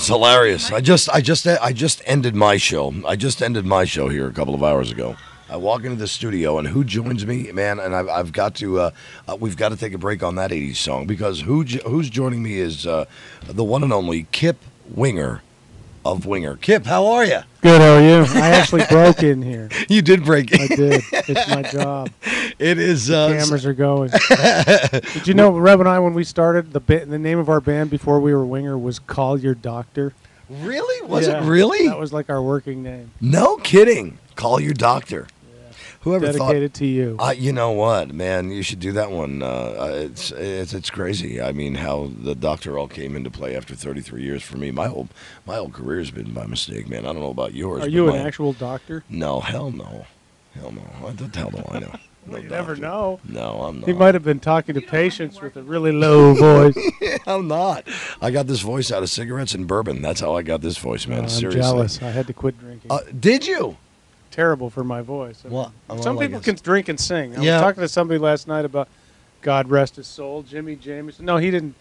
It's hilarious. I just ended my show. I just ended my show here a couple of hours ago. I walk into the studio, and who joins me, man? And I've got to, we've got to take a break on that '80s song because who's joining me is the one and only Kip Winger of Winger. Kip, how are you? Good, how are you? I actually broke in here. You did break in. I did. It's my job. It is. The cameras are going. Did you know, Reb and I, when we started, the name of our band before we were Winger was Call Your Doctor? Really? Was it really? That was like our working name. No kidding. Call Your Doctor. Whoever Dedicated thought, to you. You know what, man? You should do that one. It's crazy. I mean, how the Doctor all came into play after 33 years for me. My whole career has been by mistake, man. I don't know about yours. Are you an actual doctor? No, hell no. What the hell do I know? Well, you never know. No, I'm not. He might have been talking to patients with a really low voice. I'm not. I got this voice out of cigarettes and bourbon. That's how I got this voice, man. I'm Seriously. jealous. I had to quit drinking. Did you? Terrible for my voice. Well, some people can drink and sing. I was Yeah. talking to somebody last night about, God rest his soul, Jimmy Jameson. No, he didn't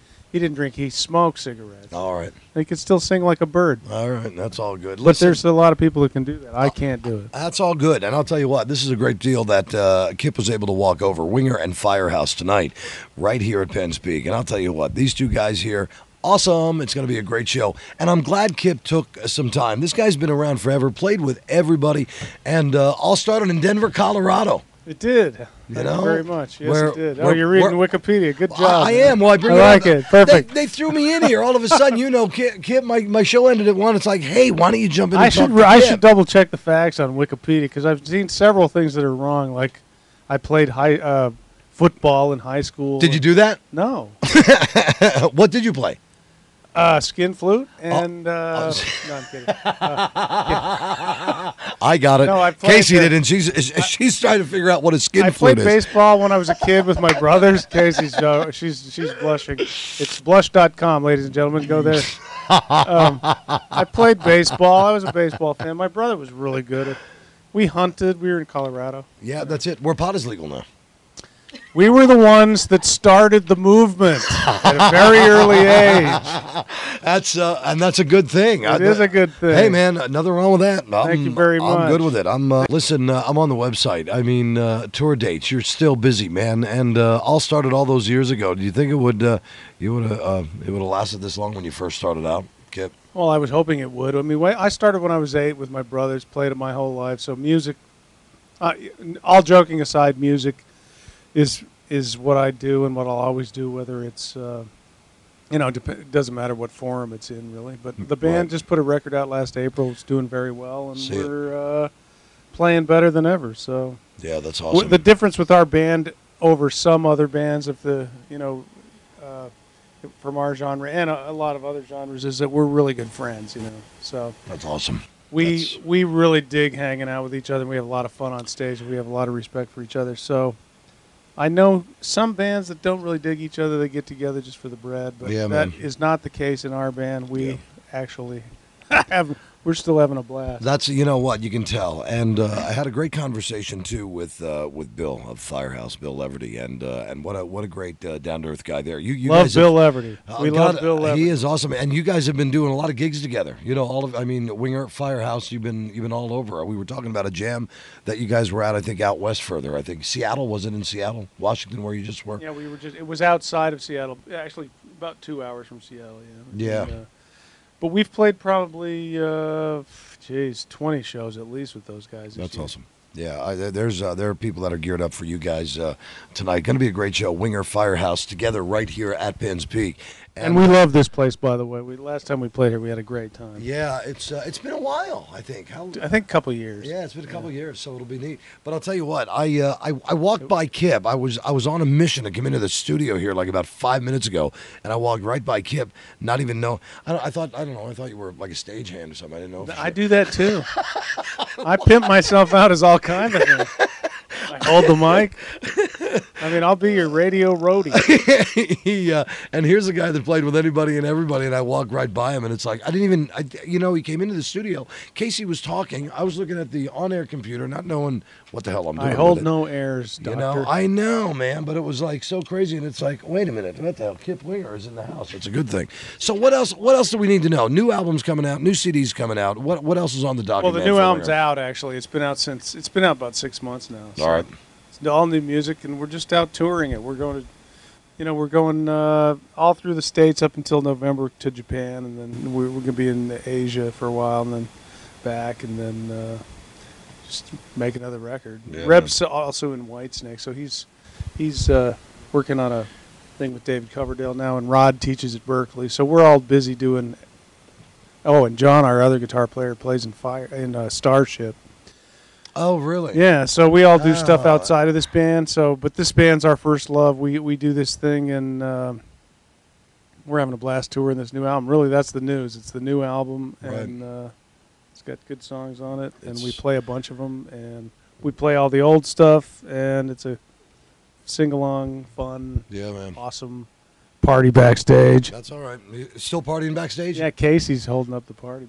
drink. He smoked cigarettes. All right. He could still sing like a bird. All right. That's all good. But there's a lot of people who can do that. I can't do it. That's all good. And I'll tell you what, this is a great deal that Kip was able to walk over. Winger and Firehouse tonight, right here at Penn's Peak. And I'll tell you what, these two guys here, awesome. It's going to be a great show. And I'm glad Kip took some time. This guy's been around forever, played with everybody, and all started in Denver, Colorado. It did. You Thank know? you very much. Yes, Where- it did. where- Oh, you're reading where- Wikipedia. Good job. I am. Well, I bring I like it. Perfect. They threw me in here. All of a sudden, you know, Kip, my show ended at 1. It's like, hey, why don't you jump in and talk to I Kip? should double check the facts on Wikipedia because I've seen several things that are wrong. Like, I played football in high school. Did you do that? No. What did you play? Skin flute and no, I'm kidding. I got it. No, I played Casey did, and she's trying to figure out what a skin I flute played is. baseball when I was a kid with my brothers. Casey's she's blushing. It's blush.com, ladies and gentlemen. Go there. I played baseball. I was a baseball fan. My brother was really good. We hunted. We were in Colorado. Yeah, that's it. Where pot is legal now. We were the ones that started the movement at a very early age. That's a good thing. It is a good thing. Hey, man, nothing wrong with that. Thank you very much. I'm good with it. Listen, I'm on the website. I mean, tour dates. You're still busy, man, and all started all those years ago. Do you think it would have lasted this long when you first started out, Kip? Well, I was hoping it would. I mean, I started when I was 8 with my brothers. Played it my whole life. So music. All joking aside, music is what I do and what I'll always do, whether it's, it doesn't matter what forum it's in, really. But the band just put a record out last April. It's doing very well, and we're playing better than ever. So yeah, that's awesome. The difference with our band over some other bands, from our genre and a lot of other genres, is that we're really good friends, So that's awesome. We really dig hanging out with each other. We have a lot of fun on stage, and we have a lot of respect for each other. So I know some bands that don't really dig each other. They get together just for the bread, but that is not the case in our band. We actually we're still having a blast. That's, you know what, you can tell. And I had a great conversation too with Bill of Firehouse, Bill Leverty, and what a great down to earth guy there. You love guys Bill Leverty. We love Bill Leverty. He is awesome, and you guys have been doing a lot of gigs together. Winger, Firehouse, you've been all over. We were talking about a jam that you guys were at. I think out west further. I think Seattle, was it in Seattle, Washington, where you just were? Yeah, we were just. It was outside of Seattle, actually about 2 hours from Seattle. Yeah. And, but we've played probably, 20 shows at least with those guys. That's awesome. Yeah, there are people that are geared up for you guys tonight. Going to be a great show. Winger, Firehouse, together right here at Penn's Peak. And we love this place, by the way. Last time we played here, we had a great time. Yeah, it's been a while, I think. I think a couple years. Yeah, it's been a couple years, so it'll be neat. But I'll tell you what, I walked by Kip. I was on a mission to come into the studio here like about 5 minutes ago, and I walked right by Kip, not even know. I thought you were like a stagehand or something. I didn't know. I do that too. I pimp myself out as all kinds of things. I hold the mic. I mean, I'll be your radio roadie. And here's a guy that played with anybody and everybody, and I walked right by him, and it's like he came into the studio. Casey was talking. I was looking at the on-air computer, not knowing what the hell I'm doing. I hold with it. no airs, doctor. I know, man, but it was like so crazy, and it's like, wait a minute, what the hell? Kip Winger is in the house. It's a good thing. So what else? What else do we need to know? New albums coming out, new CDs coming out. What else is on the docket? Well, the new album's out. Actually, it's been out about 6 months now. So. All right. It's all new music, and we're just out touring it. We're going all through the States up until November to Japan, and then we're going to be in Asia for a while, and then back, and then just make another record. Yeah. Reb's also in Whitesnake, so he's working on a thing with David Coverdale now, and Rod teaches at Berkeley, so we're all busy doing. Oh, and John, our other guitar player, plays in Starship. Oh, really? Yeah, so we all do stuff outside of this band. But this band's our first love. We do this thing, and we're having a blast touring this new album. Really, that's the news. It's the new album, and it's got good songs on it, and we play a bunch of them, and we play all the old stuff, and it's a sing-along, fun, awesome party backstage. That's all right. Still partying backstage? Yeah, Casey's holding up the party.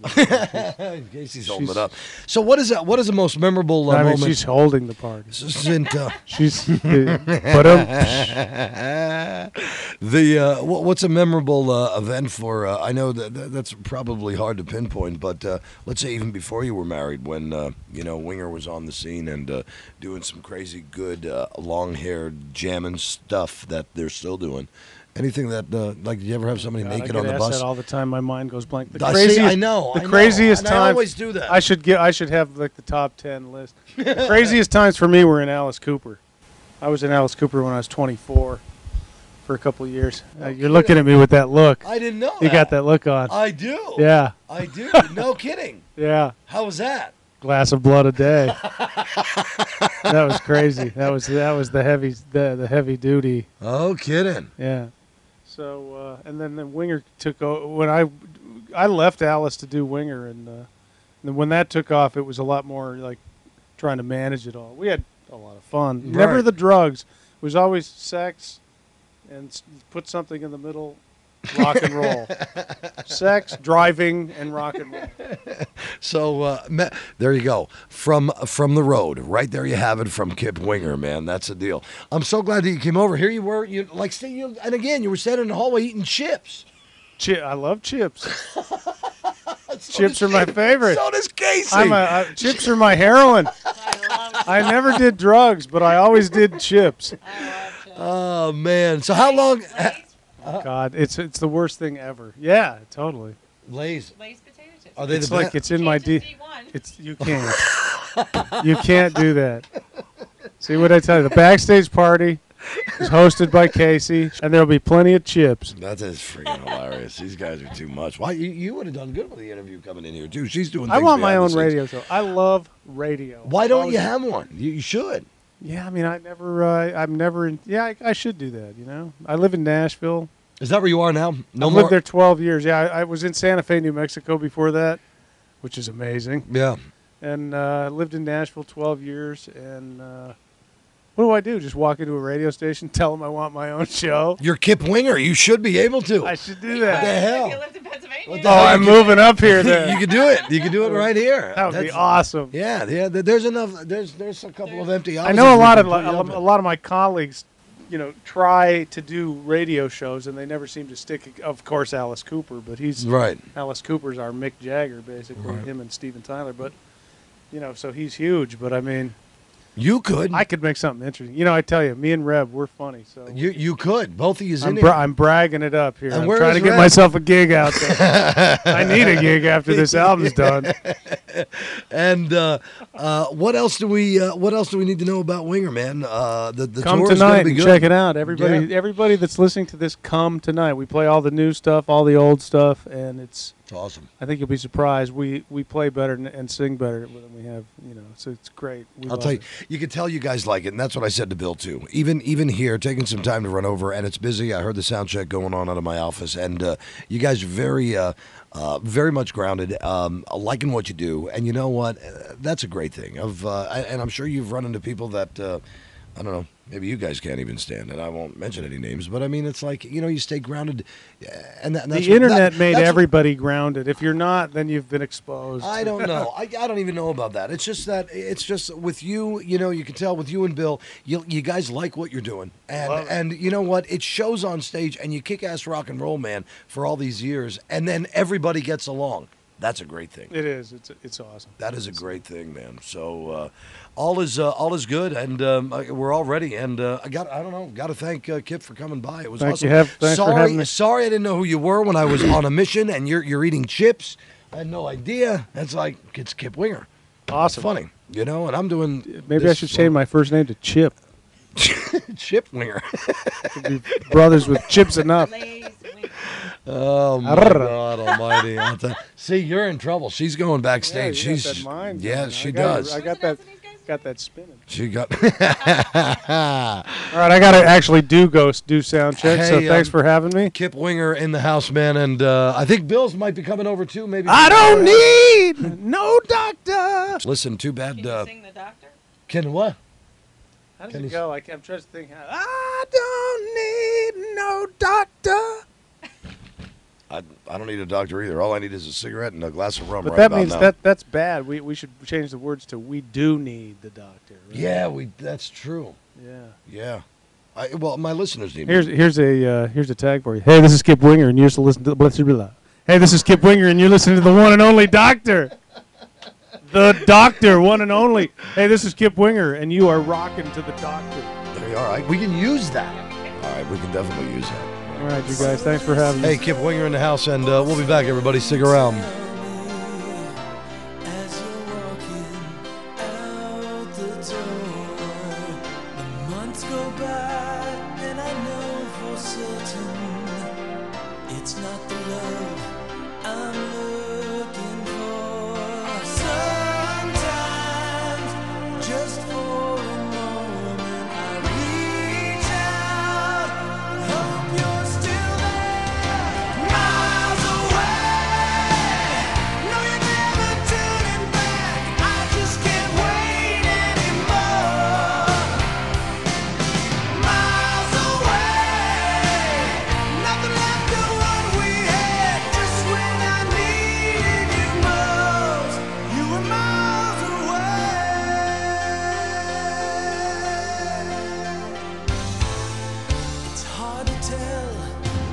Casey's holding it up. So what is that? What is the most memorable moment? She's holding the party. She's what's a memorable event for? I know that's probably hard to pinpoint, but let's say even before you were married, when Winger was on the scene and doing some crazy good long-haired jamming stuff that they're still doing. Anything that, did you ever have somebody naked on the bus? I get that all the time. My mind goes blank. I know. The craziest time. I always do that. I should have like the top 10 list. The craziest times for me were in Alice Cooper. I was in Alice Cooper when I was 24 for a couple of years. You're looking at me with that look. I didn't know You got that look on. I do. Yeah. I do. No kidding. Yeah. How was that? Glass of blood a day. That was crazy. That was the heavy duty. Oh, kidding. Yeah. So and then the Winger took over when I left Alice to do Winger, and then when that took off, it was a lot more like trying to manage it all. We had a lot of fun. Right. Never the drugs. It was always sex and put something in the middle. Rock and roll. Sex, driving, and rock and roll. So there you go. From the road. Right there you have it from Kip Winger, man. That's the deal. I'm so glad that you came over. Here you were. And again, you were standing in the hallway eating chips. I love chips. Chips are my favorite. So does Casey. Chips are my heroin. I never did drugs, but I always did chips. I love chips. Oh, man. So how long... God, it's the worst thing ever. Yeah, totally. Lay's Lay's potato chips. Are they It's the like best? it's in my Can't D. just eat one. You can't. You can't do that. See what I tell you? The backstage party is hosted by Casey, and there'll be plenty of chips. That is freaking hilarious. These guys are too much. Why you would have done good with the interview coming in here too. She's doing. I things want my behind own the scenes. radio show. I love radio. Why don't you have one? You should. Yeah, I mean, I'm never in. Yeah, I should do that. I live in Nashville. Is that where you are now? No I more. lived there 12 years. Yeah, I was in Santa Fe, New Mexico before that, which is amazing. Yeah. And I lived in Nashville 12 years. And what do? Just walk into a radio station, tell them I want my own show? You're Kip Winger. You should be able to. I should do What that. the hell? You lived in Pennsylvania. What the Oh, hell? I'm moving up here then. You could do it. You could do it right here. That would be awesome. Yeah. There's enough. There's a couple of empty houses. I know a lot we can put you up of my colleagues, try to do radio shows, and they never seem to stick. Of course, Alice Cooper, but he's in. Right. Alice Cooper's our Mick Jagger, basically, him and Steven Tyler. But so he's huge. But I mean, You could. I could make something interesting. I tell you, me and Reb, we're funny. So You could. Both of you in I'm bragging it up here. And I'm where trying is to get Reb? myself a gig out there. I need a gig after this album's done. And what else do we need to know about Winger, man? The Come tour is gonna tonight be and good. check it out. Everybody that's listening to this, come tonight. We play all the new stuff, all the old stuff, and it's awesome. I think you'll be surprised. We play better and sing better than we have, so it's great. I'll tell you, you can tell you guys like it, and that's what I said to Bill too. Even here, taking some time to run over, and it's busy. I heard the sound check going on out of my office, and you guys are very much grounded, liking what you do, and you know what? That's a great thing. And I'm sure you've run into people that I don't know, maybe you guys can't even stand it. I won't mention any names, but I mean, it's like, you stay grounded. And that's The internet made everybody grounded. If you're not, then you've been exposed. I don't know. I don't even know about that. It's just with you, you can tell with you and Bill, you guys like what you're doing. And you know what? It shows on stage, and you kick ass rock and roll, man, for all these years, and then everybody gets along. That's a great thing. It is. It's awesome. That is a great thing, man. So all is good, and we're all ready. And I got to thank Kip for coming by. It was awesome. Thanks for having me. Sorry, I didn't know who you were when I was on a mission, and you're eating chips. I had no idea. It's like it's Kip Winger. Awesome. It's funny, and I'm doing. Maybe I should change my first name to Chip. Chip Winger. Could be brothers with chips enough. Oh my God Almighty! See, you're in trouble. She's going backstage. Yeah, She's got that mind she going. does. I got that spinning. She got. All right, I got to actually do sound check. Hey, so thanks for having me. Kip Winger in the house, man, and I think Bill's might be coming over too. Maybe. I don't need no doctor. Listen, too bad. Can you sing the doctor? Can what? How does it go? I'm trying to think. I don't need no doctor. I don't need a doctor either. All I need is a cigarette and a glass of rum. But right that about means now. that's bad. We should change the words to "we do need the doctor." Right? Yeah, that's true. Yeah. Well, my listeners need. Here's a tag for you. Hey, this is Kip Winger, and you're listening to the Hey, this is Kip Winger, and you're listening to the one and only Doctor. The Doctor, one and only. Hey, this is Kip Winger, and you are rocking to the Doctor. There you are. We can use that. All right, we can definitely use that. All right, you guys. Thanks for having me. Hey, Kip Winger in the house, and we'll be back, everybody. Stick around. As you're walking out the door, the months go by, and I know for certain it's not the love I'm looking for. Sometimes, just for a moment, I reach out, hope you're still there, miles away. No, you're never turning back. I just can't wait anymore. Miles away, nothing left of what we had. Just when I needed you most, you were miles away. It's hard to tell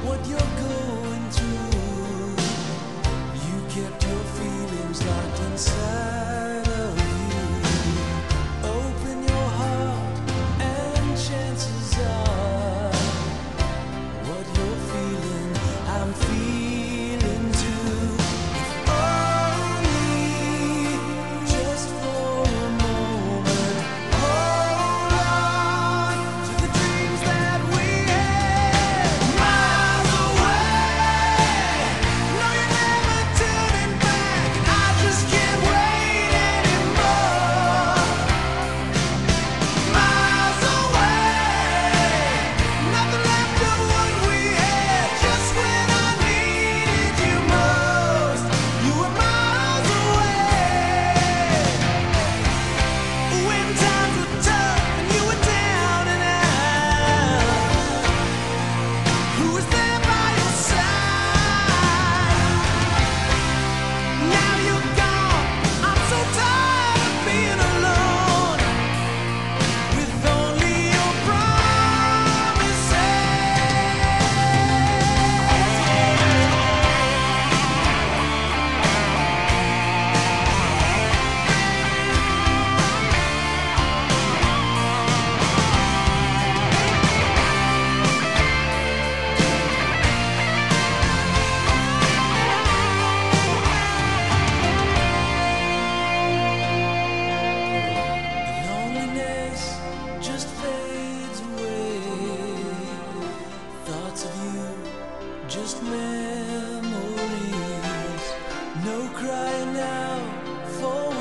what you're going through. You kept your feelings locked inside of you. Open your heart, and chances are, what you're feeling, I'm feeling too. Only just for a moment, hold on to the dreams that we had. Miles away, no, you're never turning back. I just can't wait anymore. Miles away, nothing left of what we had. Just when I needed you most, you were miles away. When times were tough and you were down and out, who was there by your side? Now you're gone, I'm so tired of being alone, with only your promises. Loneliness just fades away. Thoughts of you, just memories. No crying out for